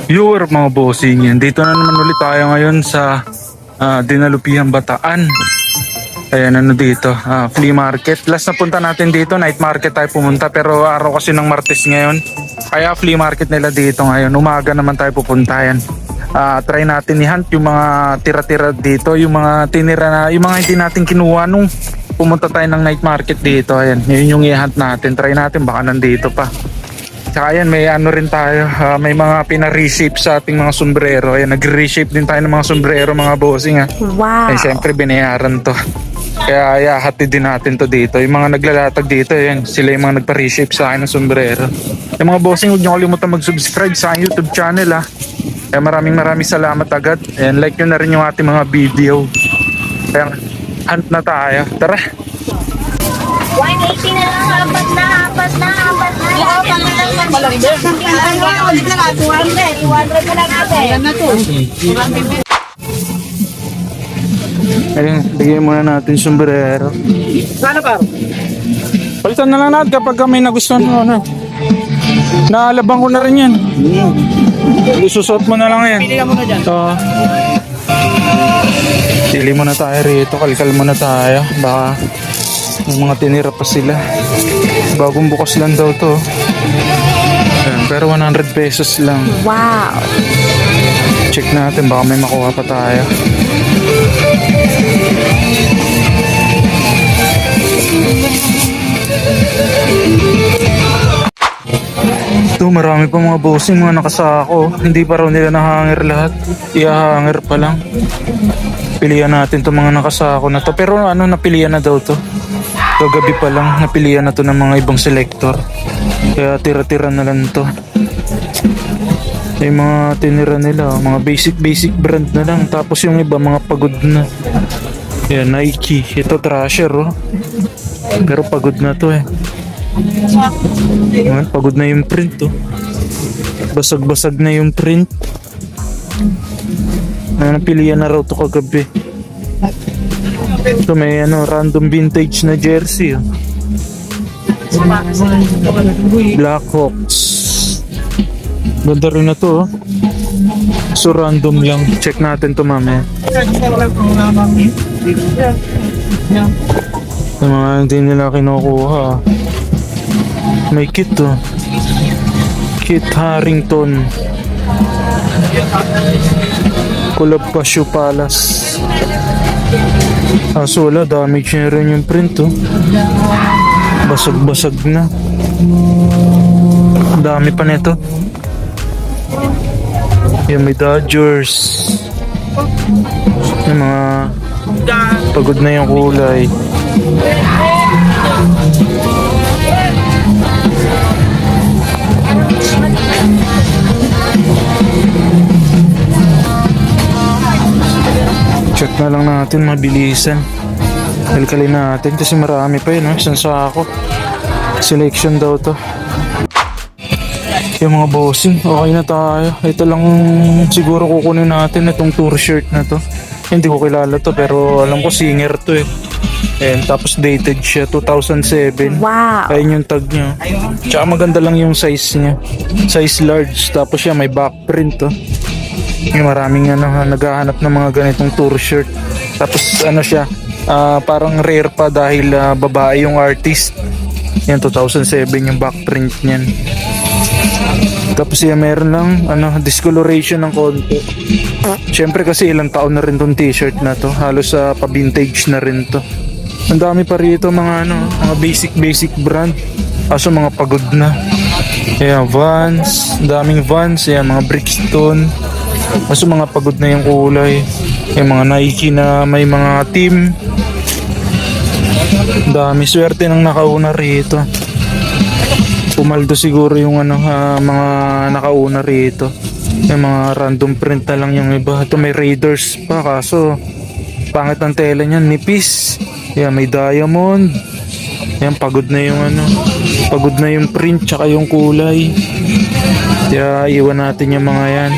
Viewer mga bossing yan. Dito na naman ulit tayo ngayon sa Dinalupihan, Bataan. Ayan ano dito, flea market. Last na punta natin dito, night market tayo pumunta. Pero araw kasi ng Martes ngayon. Kaya flea market nila dito ngayon. Umaga naman tayo pupunta yan. Try natin i-hunt yung mga tira-tira dito. Yung mga tinira na, yung mga hindi natin kinuha nung pumunta tayo ng night market dito. Ayan, yun yung i-hunt natin. Try natin, baka nandito pa. Tsaka yan, may ano rin tayo, may mga pina-reshape sa ating mga sombrero. Ayan, nag-reshape din tayo ng mga sombrero mga bossing ha. Wow. Ay, siyempre binayaran to. Kaya hatid din natin to dito. Yung mga naglalatag dito, yan, sila yung mga nagpa-reshape sa akin ng sombrero. Yung mga bossing, huwag nyo kalimutan mag-subscribe sa aking YouTube channel ha. Kaya maraming salamat agad. Ayan, like nyo na rin yung ating mga video. Kaya hunt na tayo. Tara! 180 na lang, apat na. Oo, pang lang. 200 na lang natin. Ilan na to? Ayun, bigyan muna natin sombrero. Sana paro? Palitan na lang natin kapag may nagustuhan mo na. Naalabang ko na rin yan. Isusot mo na lang yan. Pili ka muna dyan. Oo. Pili muna tayo rito. Kalkal muna tayo. Baka yung mga tinira pa sila. Bagong bukas lang daw to. Ayan, pero 100 pesos lang. Wow. Check natin. Baka may makuha pa tayo. Ito, marami pa mga bossing, mga nakasako. Hindi pa raw nila nahanger lahat. Ihahanger pa lang. Pilihan natin itong mga nakasako na to. Pero ano, napilihan na daw to. Kagabi pa lang, napilihan na to ng mga ibang selector. Kaya tira-tira na lang to. Yung mga tinira nila, mga basic brand na lang. Tapos yung iba, mga pagod na. Yan, Nike. Ito, Thrasher, oh. Pero pagod na to eh. Ayan, pagod na yung print, oh. Basag-basag na yung print. Napilihan na raw to kagabi. Ito may ano, random vintage na jersey, oh. Blackhawks. Ganda rin na to, oh. So random lang. Check natin to mamaya. Yung mga hindi nila kinukuha. May kit, oh. Kit Harrington. Kulab Pasyo Palace. So wala, damage na rin yung print, oh. Basag-basag na. Dami pa nito. Yung may Dodgers. Yung mga pagod na yung kulay. Check na lang natin, mabilisan. Kalkalin natin kasi marami pa yun, isang sako. Selection daw to. Yung mga bossing, okay na tayo. Ito lang siguro kukunin natin, itong tour shirt na to. Hindi ko kilala to pero alam ko singer to eh. Ayan, tapos dated siya, 2007. Wow. Ayun yung tag niya. Tsaka maganda lang yung size niya. Size large, tapos siya may back print to. Yung maraming naghahanap ng mga ganitong tour shirt. Tapos ano siya, parang rare pa dahil babae yung artist. Yan, 2007 yung back print niyan. Tapos yan, meron lang discoloration ng konti. Siyempre kasi ilang taon na rin tong t-shirt na to. Halos pa-vintage na rin to. Ang dami pa rito mga mga basic brand. Kaso mga pagod na. Ayan, Vans. Daming Vans. Ayan, mga Brixton. Kaso mga pagod na yung kulay. Yung mga Nike na may mga team. Dami. Swerte nang nakauna rito. Pumaldo siguro yung mga nakauna rito. Yung mga random print na lang yung iba. Ito may Raiders pa kaso pangit ang tela niyan, nipis. Yan, may diamond. Yan, pagod na yung pagod na yung print tsaka yung kulay. Kaya iwan natin yung mga yan.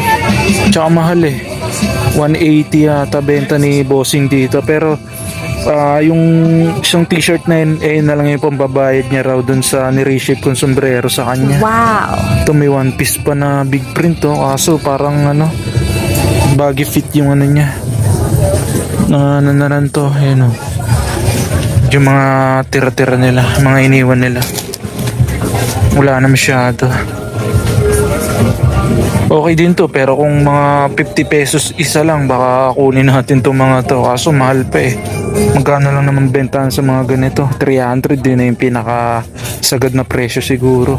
Tsaka mahal eh. 180 yata benta ni bossing dito. Pero Yung isang t-shirt na yun, na lang yung pambabayad niya raw dun sa ni-reshape kong sombrero sa kanya. Wow. Ito may one piece pa na big print to. Kaso parang baggy fit yung niya. Nananan to. Ayan o. Yung mga tira-tira nila. Mga iniwan nila. Wala na masyado. Okay din to, pero kung mga 50 pesos isa lang, baka kunin natin to mga to. Kaso mahal pa eh. Magkano lang naman bentahan sa mga ganito? 300 din na yung pinaka sagad na presyo siguro.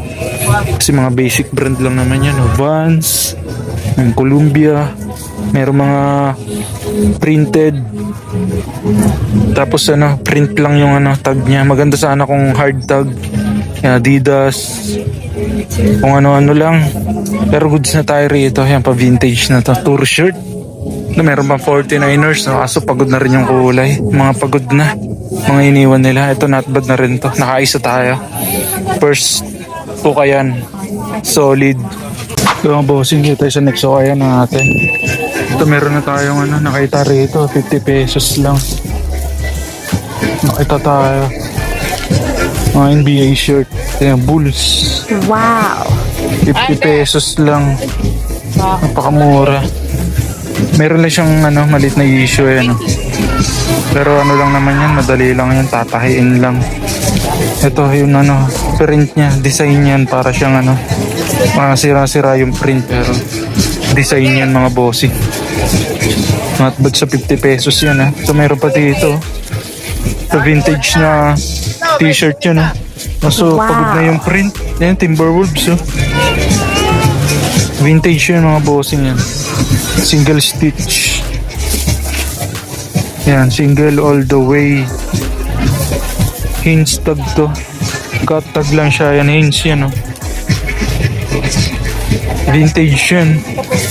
Kasi mga basic brand lang naman yan. Vans, yung Columbia, meron mga printed. Tapos print lang yung tag niya. Maganda sana kung hard tag. Adidas, kung ano-ano lang. Pero goods na tayo rito. Yan pa vintage na to. Tour shirt. Meron pa 49ers. Kaso pagod na rin yung kulay. Mga pagod na. Mga iniwan nila. Ito not bad na rin to. Nakaisa tayo. First Ukayan. Solid. Ito mga bossing. Dito tayo sa next Ukayan natin. Ito meron na tayong nakita rito. 50 pesos lang. Nakita tayo. Mga NBA shirt. Ayan, Bulls. Wow. 50 pesos lang. Napakamura. Meron lang siyang maliit na issue Pero lang naman yan, madali lang yan, tatahiin lang. Ito yung print niya, design yan para siyang mga sira-sira yung print pero design yan mga bossy. Not bad sa 50 pesos yan So meron pa dito. Ito vintage na t-shirt yun So pagod na yung print. Yan, Timberwolves Vintage yun mga bossing yan. Single stitch. Yan, single all the way. Hinge tag to. Cut tag lang siya. Yan, hinge yan Vintage yan.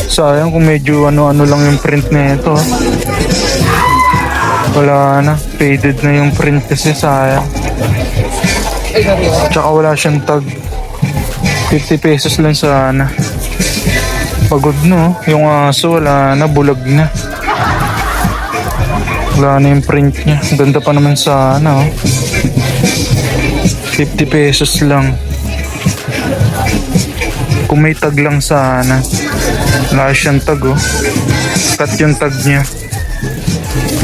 Sayang kung medyo ano-ano lang yung print na ito. Wala na. Faded na yung print kasi sayang. Tsaka wala siyang tag. 50 pesos lang sana. Pagod yung aso wala na, bulag na. Wala na yung print niya. Ganda pa naman sana 50 pesos lang. Kung may tag lang sana. Wala siyang tag Cut yung tag niya.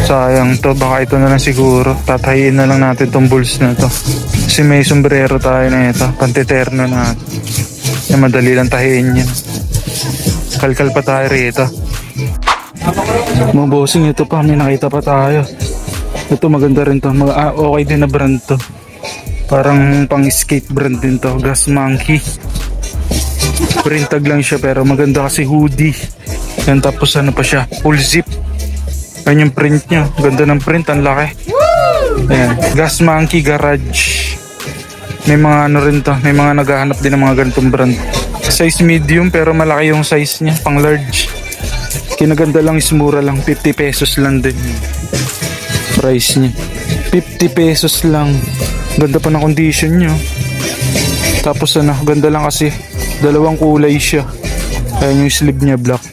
Sayang to, baka ito na lang siguro. Tatahiin na lang natin tong bulls na to. Kasi may sombrero tayo na ito. Pantiterno na. Yung madali lang tahiin yan. Kalkal pa tayo rito. Mga bossing, ito pa. May nakita pa tayo. Ito maganda rin to. Okay din na brand to. Parang pang skate brand din to. Gas Monkey. Print tag lang siya pero maganda kasi hoodie. Yan tapos pa siya. Full zip. Yan yung print niya. Ganda ng print. Ang laki. Ayan. Gas Monkey Garage. May mga rin to. May mga naghahanap din ng mga ganitong brand. Size medium pero malaki yung size niya. Pang large. Kinaganda lang is mura lang. 50 pesos lang din. Price niya. 50 pesos lang. Ganda pa ng condition niya. Tapos ganda lang kasi dalawang kulay siya. Ayan yung sleeve niya black.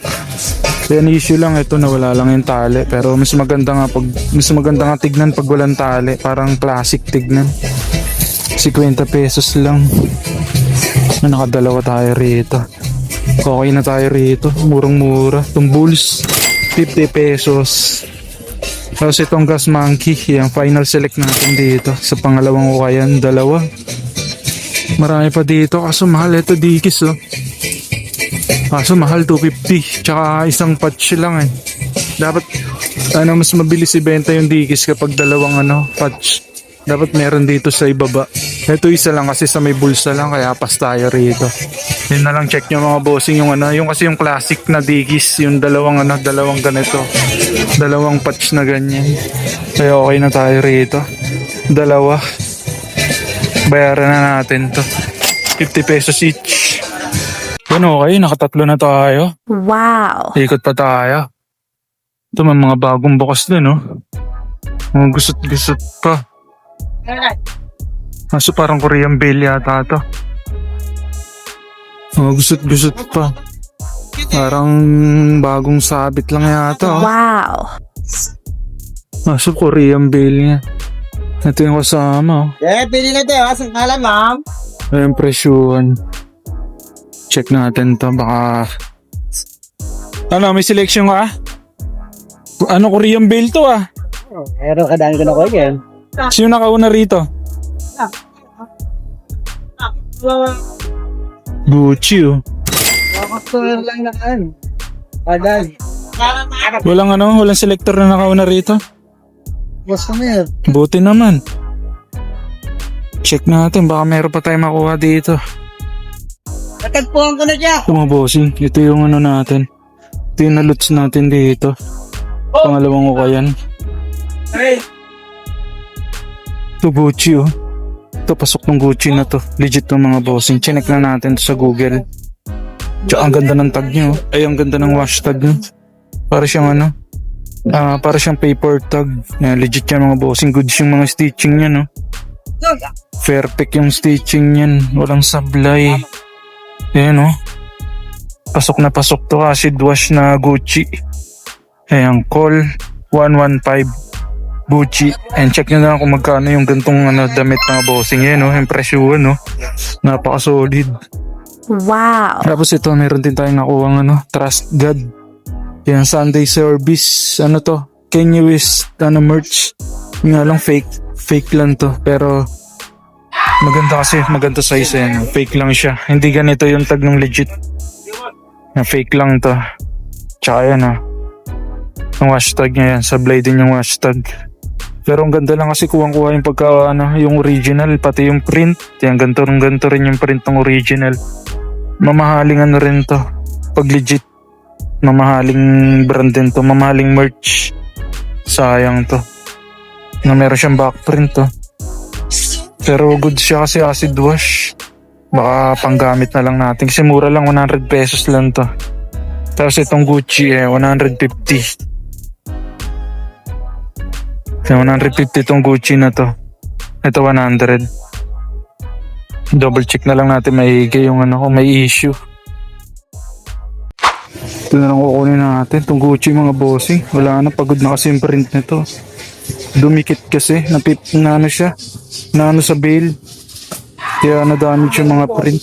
Yan issue lang ito na wala lang yung tali. Pero mas maganda nga tignan pag walang tali. Parang classic tignan. 50 pesos lang. Nakadalawa tayo rito. Okay na tayo rito. Murang-mura. Itong Bulls 50 pesos. Tapos itong Gas Monkey. Yung final select natin dito. Sa pangalawang Ukayan, dalawa. Marami pa dito. Kaso mahal ito Dickies Kaso mahal 250. Tsaka isang patch lang Dapat mas mabilis ibenta yung Dickies kapag dalawang patch. Dapat meron dito sa ibaba. Ito isa lang kasi sa may bulsa lang kaya pas tayo rito. Yun na lang, check nyo mga bossing yung yung kasi yung classic na Dickies, yung dalawang ganito. Dalawang patch na ganyan. Kaya okay na tayo rito. Dalawa. Bayaran na natin to. 50 pesos each. Yun okay, nakatatlo na tayo. Wow. Ikot pa tayo. Ito may mga bagong bukas din Mga gusot-gusot pa. Kaso parang Korean Bale yata ito. Gusot-gusot pa. Parang bagong sabit lang yata Wow. Masuk Korean Bale niya. Ito yung kasama. Pili na tayo. Asang kalan, ma'am? Ayun, presyuhan. Check natin to. Baka... Ano, may selection ka? Ano, Korean Bale to ah? Meron ka dami ko na ko yan. Sino nakauna rito? Gucci oh. Customer lang na kan. Padan. Walang selector na nakauna rito. Customer. Buti naman. Check natin, baka meron pa tayo makuha dito. Natagpuan ko na siya. Ito mga bossing, ito yung ano natin. Ito yung naluts natin dito. Pangalawang ko yan. Ito Gucci oh. Ito pasok ng Gucci na to. Legit to mga bossing. Chinek na natin to sa Google. Tsaka ang ganda ng tag nyo. Ay, ang ganda ng wash tag nyo. Para siyang ano. Para siyang paper tag. Legit yan mga bossing. Goods yung mga stitching niya no. Perfect yung stitching yan. Walang sablay. Ayan oh. Pasok na pasok to. Acid wash na Gucci. Ayan. Call 115 Gucci. And check nyo na kung magkano yung gantong damit mga bossing. Yan oh. Yung presyo no. Napaka-solid. Wow. Tapos ito, meron din tayong nakuha Trust God. Yan, Sunday service. Ano to? Kanye West, merch. Yung nga lang, fake lang to. Pero, maganda kasi, maganda size yan. Fake lang siya. Hindi ganito yung tag ng legit. Yan, fake lang to. Tsaka yan ang hashtag niya yan. Sablay din yung hashtag. Pero ang ganda lang kasi kuwang-kuha yung pagka, yung original, pati yung print. Yan, ganito rin yung print ng original. Mamahaling rin to. Pag legit, mamahaling brand din to. Mamahaling merch. Sayang to. Na meron siyang backprint to. Pero good siya kasi acid wash. Baka panggamit na lang natin. Kasi mura lang, 100 pesos lang to. Tapos itong Gucci 150. So 150 itong Gucci na to. Ito 100. Double check na lang natin maigi yung kung may issue. Ito na lang kukunin natin. Itong Gucci mga bossing. Wala na, pagod na kasi yung print nito. Dumikit kasi. Na siya. Na sa bail. Kaya na-damage yung mga print.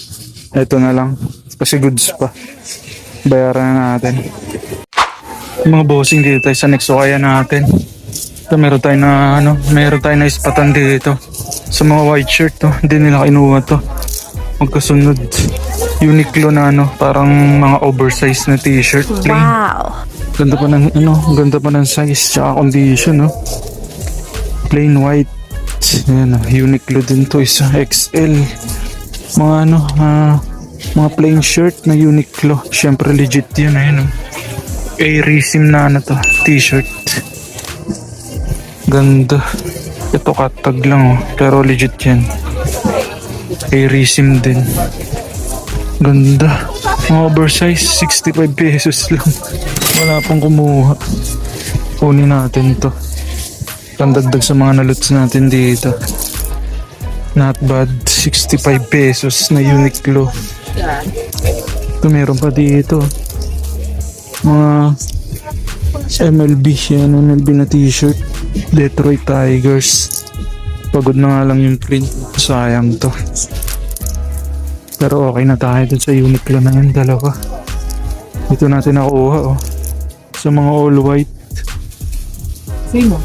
Ito na lang. Kasi goods pa. Bayaran na natin. Mga bossing dito tayo sa next kaya natin. Ito meron tayo na ispatan dito. Sa mga white shirt hindi nila kinuha to. Magkasunod. Uniqlo na parang mga oversized na t-shirt. Plain. Wow. Ganda pa ng ganda pa ng size tsaka condition Plain white. Ayan Uniqlo din to, isa XL. Mga mga plain shirt na Uniqlo. Syempre legit yun A-Resim na to, t-shirt. Ganda. Ito katag lang pero legit yan. A-Resim din. Ganda. Mga oversize, 65 pesos lang. Wala pang kumuha. Kunin natin to. Pandagdag sa mga naluts natin dito. Not bad. 65 pesos na Uniqlo. Ito meron pa dito. Mga MLB. Yan, MLB na t-shirt. Detroit Tigers. Pagod na nga lang yung print. Sayang to. Pero okay na tayo dun sa Uniqlo na yun, dalawa. Dito natin nakuha sa mga all white. Sino?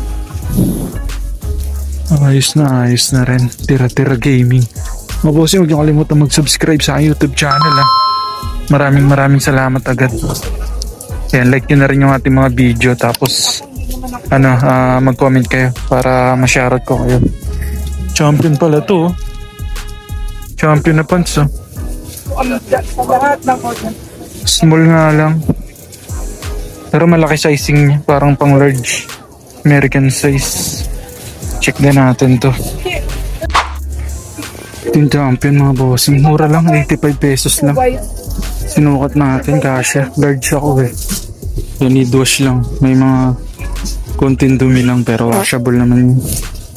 Ayos na rin. Tira-tira gaming. Mga bossing, huwag niyo kalimutan mag-subscribe sa aking YouTube channel Maraming salamat agad. Yan, like nyo na rin yung ating mga video. Tapos mag-comment kayo para ma-shoutout ko kayo. Champion pala to Champion na pants Small nga lang. Pero malaki sizing niya. Parang pang large American size. Check din natin to. Yung champion mga bossing. Mura lang, 85 pesos lang. Sinukat natin kasya. Large ako You need wash lang. May mga konting dumi lang pero washable naman.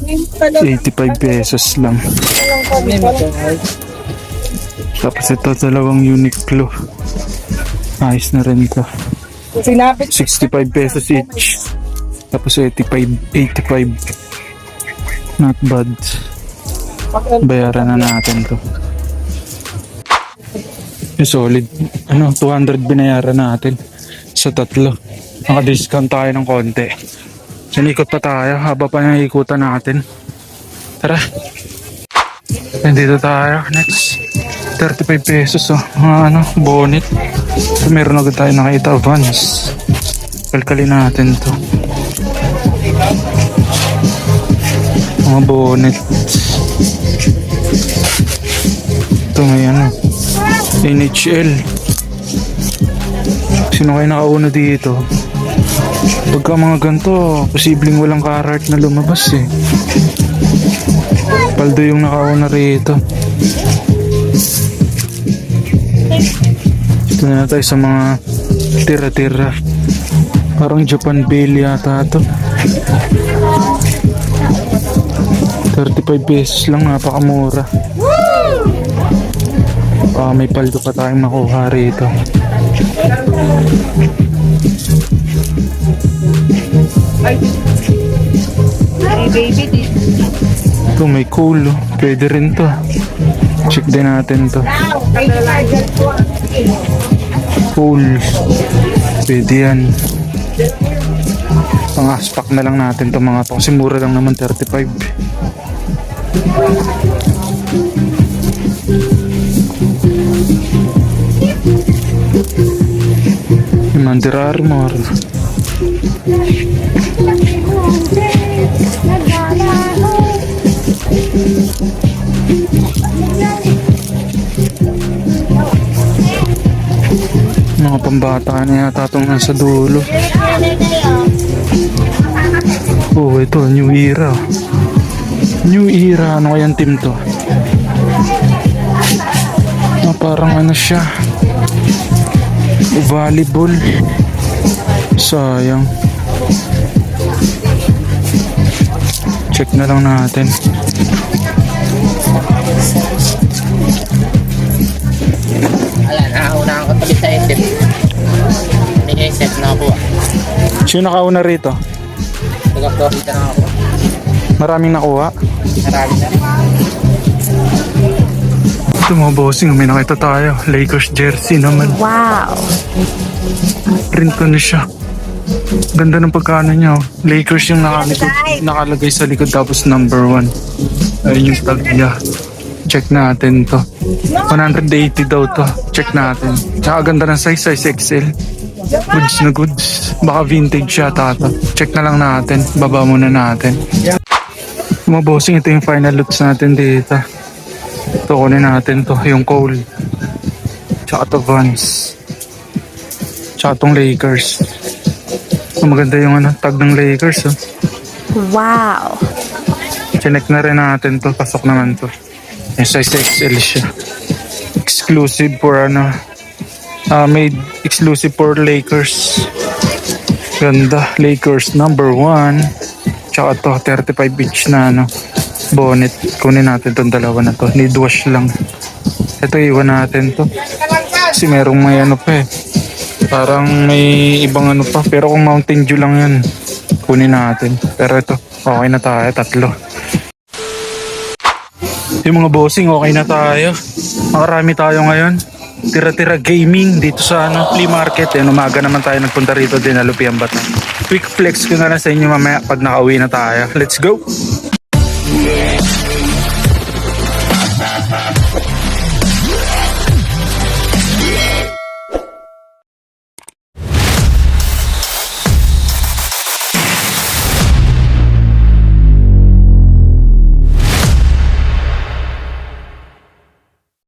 85 pesos lang. Tapos ito, dalawang Uniqlo. Ayos na rin ito. 65 pesos each. Tapos 85. Not bad. Bayaran na natin to. Solid. 200 binayaran natin sa tatlo. Naka-discount tayo ng konti. Sinikot pa tayo. Haba pa yung ikutan natin. Tara. Nandito tayo. Next. 35 pesos. Bonnet. So, meron agad tayo nakita. Vans. Kalkalin natin to. Mga bonnet. Ito may NHL. Sino kayo nakauna dito? Pagka mga ganito, posibleng walang Carhartt na lumabas eh. Paldo yung nakauna rito. Ito na tayo sa mga tira-tira. Parang Japan Bale yata ito. 35 pesos lang, napakamura. May paldo pa tayong makuha rito. Ay, baby. Ito may cool. Pwede rin to. Check din natin to. Cool. Pwede yan. Pang-aspak na lang natin to mga to. Kasi mura lang naman 35. Yung Under Armour. Mga pambata na yata itong nasa dulo. Oh, ito, New Era. New Era, ano kayang team to? Parang siya. Volleyball. Sayang. Check na lang natin. Wala na, unahan ko tuloy sa SF. May SF na ako. Sino nakauna rito? Taga-profit na ako. Maraming nakuha. Marami na. Ito mga bossing, may nakita tayo. Lakers jersey naman. Wow. Print ko na siya. Ganda ng pagkano niya. Lakers yung nakalagay sa likod tapos number 1. Ayun yung tag niya. Check natin to. 180 daw to. Check natin. Tsaka ganda ng size XL. Goods na goods. Baka vintage siya tata. Check na lang natin. Baba muna natin. Mga bossing, ito yung final looks natin dito. Ito kunin natin to. Yung Cole. Tsaka to Vans. Tsaka tong Lakers. Maganda yung tag ng Lakers. Wow. Chinek na rin natin to. Pasok naman to. Yung size XL siya. Exclusive for made exclusive for Lakers. Ganda. Lakers number 1. Tsaka to 35 inch na bonnet. Kunin natin tong dalawa na to. Need wash lang. Ito iwan natin to. Kasi merong may pa eh. Parang may ibang pa. Pero kung Mountain Dew lang yan, kunin natin. Pero ito, okay na tayo. 3. Yung mga bossing, okay na tayo. Makarami tayo ngayon. Tira-tira gaming dito sa flea market. Umaga naman tayo nagpunta rito din na Lupiang Bata. Quick flex ko na lang sa inyo mamaya pag nakauwi na tayo. Let's go!